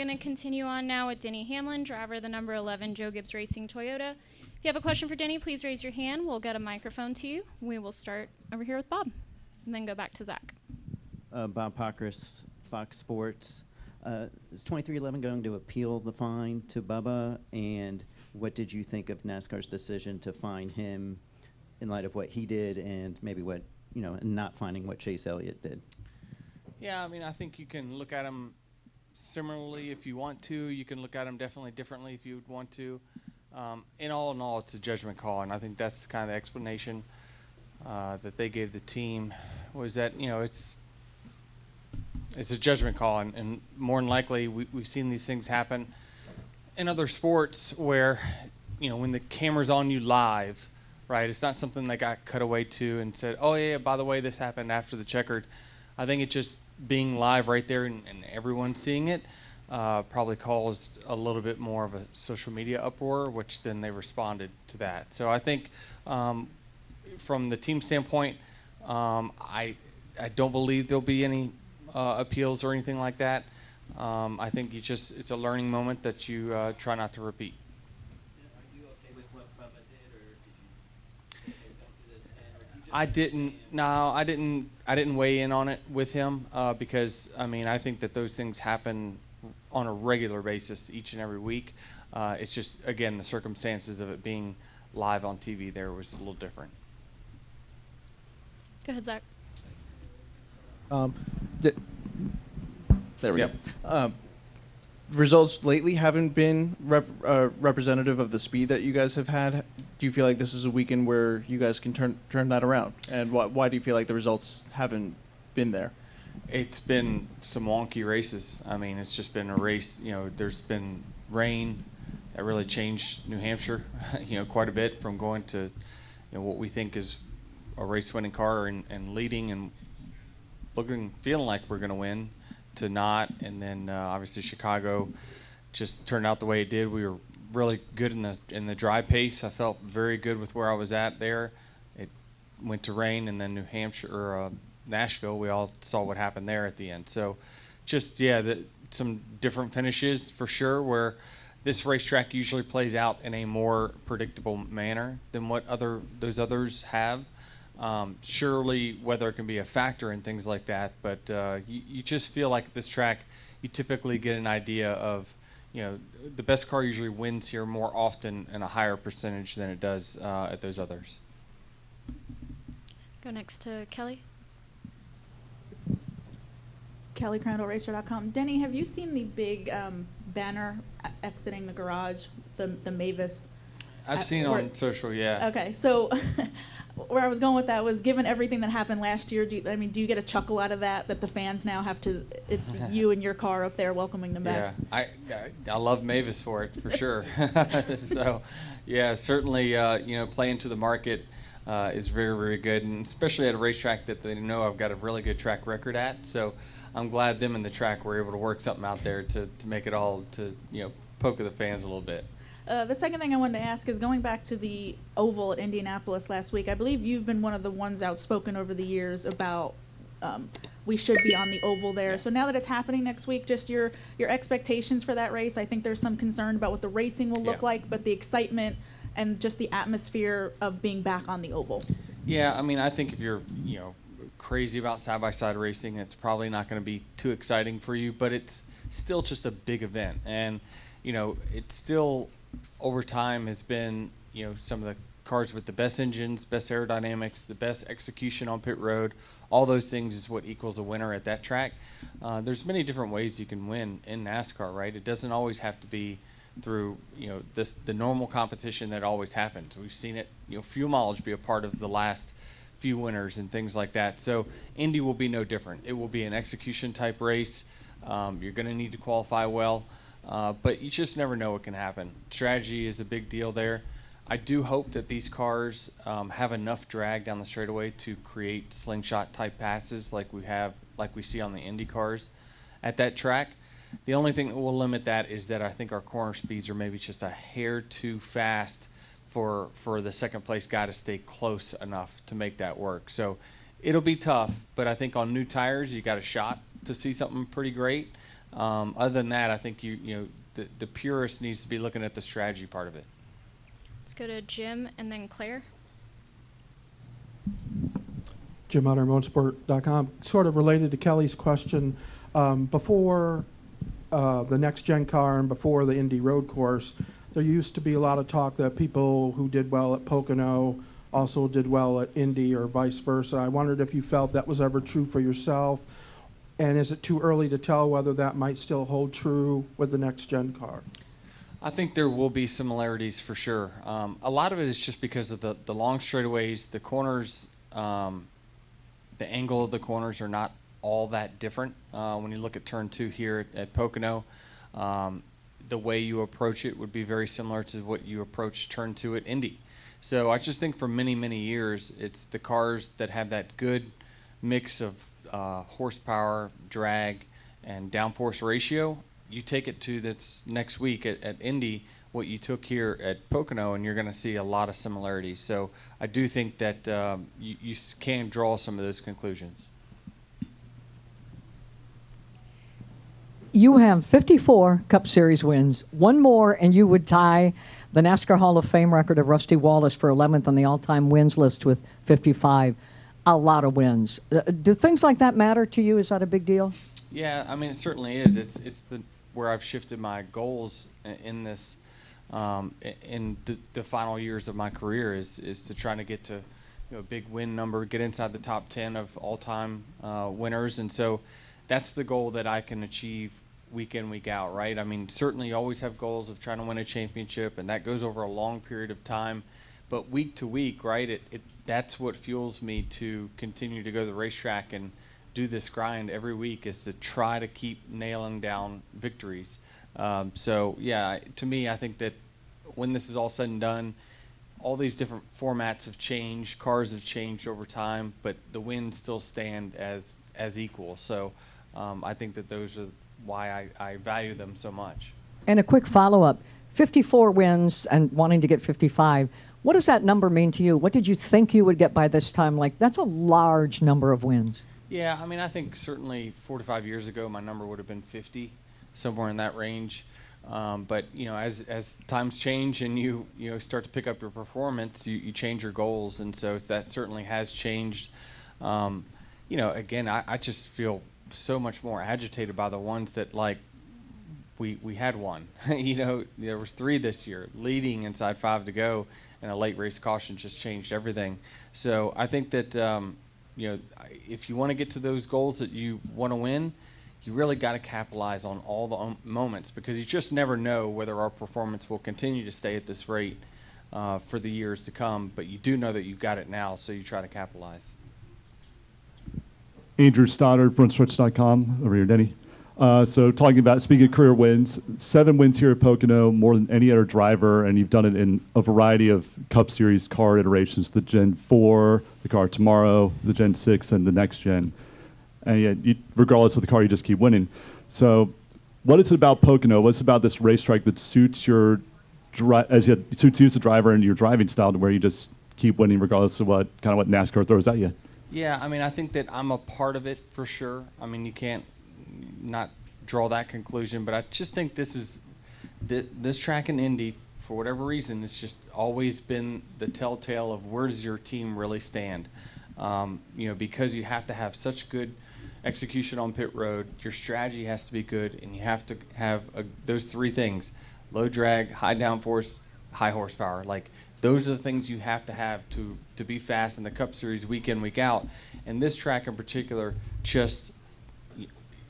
going to continue on now with Denny Hamlin, driver of the number 11 Joe Gibbs Racing Toyota. If you have a question for Denny, please raise your hand. We'll get a microphone to you. We will start over here with Bob and then go back to Zach. Bob Pockris, Fox Sports. Is 2311 going to appeal the fine to Bubba? And what did you think of NASCAR's decision to fine him in light of what he did and maybe what, not finding what Chase Elliott did? Yeah, I mean, I think you can look at them similarly if you want to. You can look at them definitely differently if you would want to. In all, it's a judgment call, and I think that's kind of the explanation that they gave the team was that, it's a judgment call, and more than likely we've seen these things happen in other sports where, when the camera's on you live, right, it's not something that got cut away to and said, oh, yeah, by the way, this happened after the checkered. I think it's just being live right there and everyone seeing it probably caused a little bit more of a social media uproar, which then they responded to that. So I think from the team standpoint, I don't believe there'll be any appeals or anything like that. I think it's a learning moment that you try not to repeat. Are you okay with what Bubba did, or did you go through this and I didn't weigh in on it with him because I think that those things happen on a regular basis each and every week. It's just, again, the circumstances of it being live on TV there was a little different. Go ahead, Zach. There we Yep. go. Results lately haven't been representative of the speed that you guys have had. Do you feel like this is a weekend where you guys can turn that around? And why do you feel like the results haven't been there? It's been some wonky races. It's just been a race. There's been rain that really changed New Hampshire, quite a bit from going to, what we think is a race-winning car and leading and feeling like we're going to win to not. And then obviously Chicago just turned out the way it did. We were really good in the dry pace. I felt very good with where I was at there. It went to rain, and then New Hampshire or Nashville, we all saw what happened there at the end. So just, some different finishes for sure, where this racetrack usually plays out in a more predictable manner than what those others have. Surely weather can be a factor in things like that, but you just feel like this track, you typically get an idea of, the best car usually wins here more often in a higher percentage than it does at those others. Go next to Kelly. Kelly, CrandallRacer.com. Denny, have you seen the big banner exiting the garage, the Mavis? I've seen it on social, yeah. Okay, so where I was going with that was, given everything that happened last year, do you get a chuckle out of that the fans now have to, it's you and your car up there welcoming them back? Yeah, I love Mavis for it, for sure. So, yeah, certainly, playing to the market is very, very good, and especially at a racetrack that they know I've got a really good track record at. So I'm glad them and the track were able to work something out there to make it all to, poke at the fans a little bit. The second thing I wanted to ask is, going back to the Oval at Indianapolis last week, I believe you've been one of the ones outspoken over the years about we should be on the Oval there. Yeah. So now that it's happening next week, just your expectations for that race. I think there's some concern about what the racing will look like, but the excitement and just the atmosphere of being back on the Oval. Yeah, I think if you're, crazy about side-by-side racing, it's probably not going to be too exciting for you, but it's still just a big event. And, it's still, over time, has been, some of the cars with the best engines, best aerodynamics, the best execution on pit road. All those things is what equals a winner at that track. There's many different ways you can win in NASCAR, right? It doesn't always have to be through, the normal competition that always happens. We've seen it, fuel mileage be a part of the last few winners and things like that. So Indy will be no different. It will be an execution type race. You're going to need to qualify well, but you just never know what can happen. Strategy is a big deal there. I do hope that these cars have enough drag down the straightaway to create slingshot type passes like we see on the Indy cars at that track. The only thing that will limit that is that I think our corner speeds are maybe just a hair too fast for the second place guy to stay close enough to make that work. So it'll be tough, but I think on new tires you got a shot to see something pretty great. Other than that, I think the purist needs to be looking at the strategy part of it. Let's go to Jim and then Claire. Jim Hunter, motorsport.com. Sort of related to Kelly's question, before the next gen car and before the Indy road course, there used to be a lot of talk that people who did well at Pocono also did well at Indy or vice versa. I wondered if you felt that was ever true for yourself, and is it too early to tell whether that might still hold true with the next gen car? I think there will be similarities for sure. A lot of it is just because of the long straightaways, the corners, the angle of the corners are not all that different. When you look at turn 2 here at Pocono, the way you approach it would be very similar to what you approach turn 2 at Indy. So I just think for many, many years, it's the cars that have that good mix of horsepower, drag, and downforce ratio. You take it to this next week at Indy, what you took here at Pocono, and you're going to see a lot of similarities. So I do think that you can draw some of those conclusions. You have 54 Cup Series wins, one more, and you would tie the NASCAR Hall of Fame record of Rusty Wallace for 11th on the all-time wins list with 55. A lot of wins. Do things like that matter to you? Is that a big deal? Yeah, I mean, it certainly is. It's where I've shifted my goals in this, in the final years of my career is to try to get to a big win number, get inside the top 10 of all-time winners, and so that's the goal that I can achieve week in, week out, right? I mean, certainly you always have goals of trying to win a championship, and that goes over a long period of time. But week to week, right, that's what fuels me to continue to go to the racetrack and do this grind every week, is to try to keep nailing down victories. So, yeah, to me, I think that when this is all said and done, all these different formats have changed, cars have changed over time, but the wins still stand as equal. So I think that those are why I value them so much. And a quick follow-up, 54 wins and wanting to get 55. What does that number mean to you? What did you think you would get by this time? Like, that's a large number of wins. Yeah, I mean, I think certainly 4 to 5 years ago, my number would have been 50, somewhere in that range. But, as times change and you start to pick up your performance, you change your goals. And so that certainly has changed. Again, I just feel so much more agitated by the ones that, like, we had one. There was 3 this year, leading inside 5 to go, and a late race caution just changed everything. So I think that, if you want to get to those goals that you want to win, you really got to capitalize on all the moments, because you just never know whether our performance will continue to stay at this rate for the years to come. But you do know that you've got it now, so you try to capitalize. Andrew Stoddard, frontstretch.com, over here, Denny. So talking about, speaking of career wins, 7 wins here at Pocono, more than any other driver, and you've done it in a variety of Cup Series car iterations, the Gen 4, the car tomorrow, the Gen 6, and the next gen. And yet, regardless of the car, you just keep winning. So what is it about Pocono? What's about this racetrack that suits your suits you as a driver and your driving style, to where you just keep winning regardless of what NASCAR throws at you? Yeah, I mean, I think that I'm a part of it for sure. I mean, you can't not draw that conclusion, but I just think this track in Indy, for whatever reason, it's just always been the telltale of where does your team really stand. Because you have to have such good execution on pit road, your strategy has to be good, and you have to have those 3 things: low drag, high downforce, high horsepower. Like, those are the things you have to be fast in the Cup Series week in, week out. And this track in particular just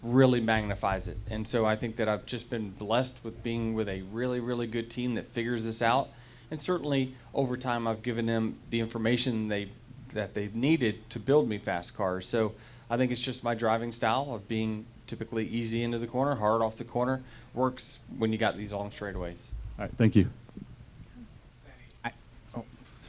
really magnifies it. And so I think that I've just been blessed with being with a really, really good team that figures this out. And certainly over time I've given them the information that they've needed to build me fast cars. So I think it's just my driving style of being typically easy into the corner, hard off the corner, works when you got these long straightaways. All right, thank you.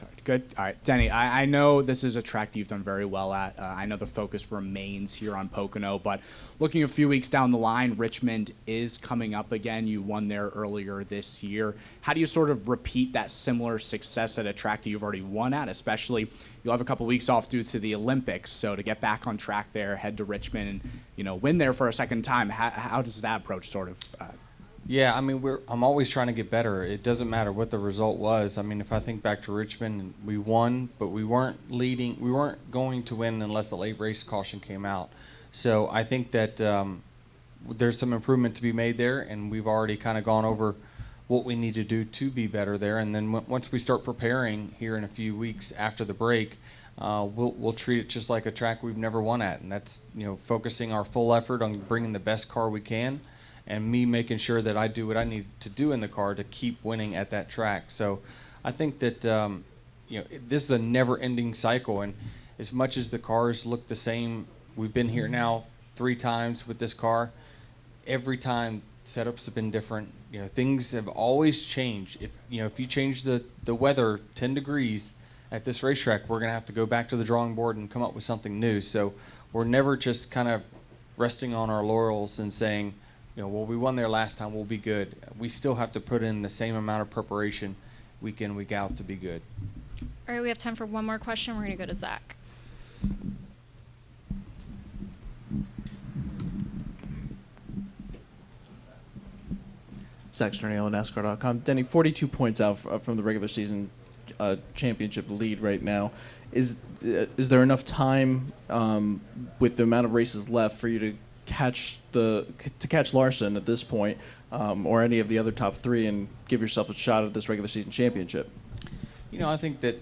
Sorry. Good. All right, Denny, I know this is a track that you've done very well at. I know the focus remains here on Pocono, but looking a few weeks down the line, Richmond is coming up again. You won there earlier this year. How do you sort of repeat that similar success at a track that you've already won at, especially you'll have a couple weeks off due to the Olympics, so to get back on track there, head to Richmond and, you know, win there for a second time, how does that approach sort of Yeah, I mean, I'm always trying to get better. It doesn't matter what the result was. I mean, if I think back to Richmond, we won, but we weren't leading. We weren't going to win unless the late race caution came out. So I think that there's some improvement to be made there, and we've already kind of gone over what we need to do to be better there. And then once we start preparing here in a few weeks after the break, we'll treat it just like a track we've never won at, and that's, you know, focusing our full effort on bringing the best car we can, and me making sure that I do what I need to do in the car to keep winning at that track. So I think that you know, this is a never-ending cycle, and as much as the cars look the same, we've been here now 3 times with this car. Every time setups have been different. You know, things have always changed. If you change the weather 10 degrees at this racetrack, we're going to have to go back to the drawing board and come up with something new. So we're never just kind of resting on our laurels and saying, you know, well, we won there last time, we'll be good. We still have to put in the same amount of preparation week in, week out to be good. All right, we have time for one more question. We're going to go to Zach. Zach Sterniello, NASCAR.com. Denny, 42 points out from the regular season championship lead right now. Is there enough time with the amount of races left for you to catch Larson at this point, or any of the other top 3, and give yourself a shot at this regular season championship? You know, I think that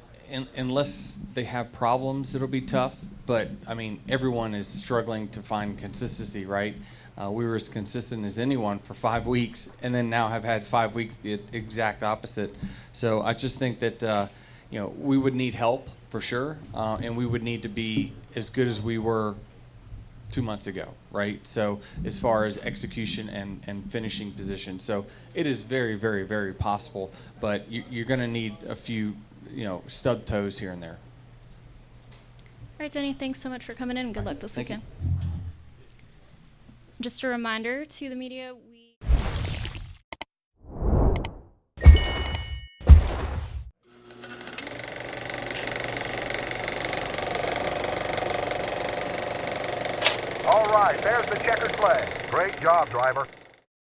unless they have problems, it'll be tough. But I mean, everyone is struggling to find consistency, right? We were as consistent as anyone for 5 weeks, and then now have had 5 weeks the exact opposite. So I just think that you know, we would need help for sure, and we would need to be as good as we were 2 months ago, right? So as far as execution and finishing position, so it is very, very, very possible. But you're going to need a few, you know, stub toes here and there. All right, Denny, thanks so much for coming in, and good luck this Thank you. weekend. Just a reminder to the media, All right, there's the checkered flag. Great job, driver.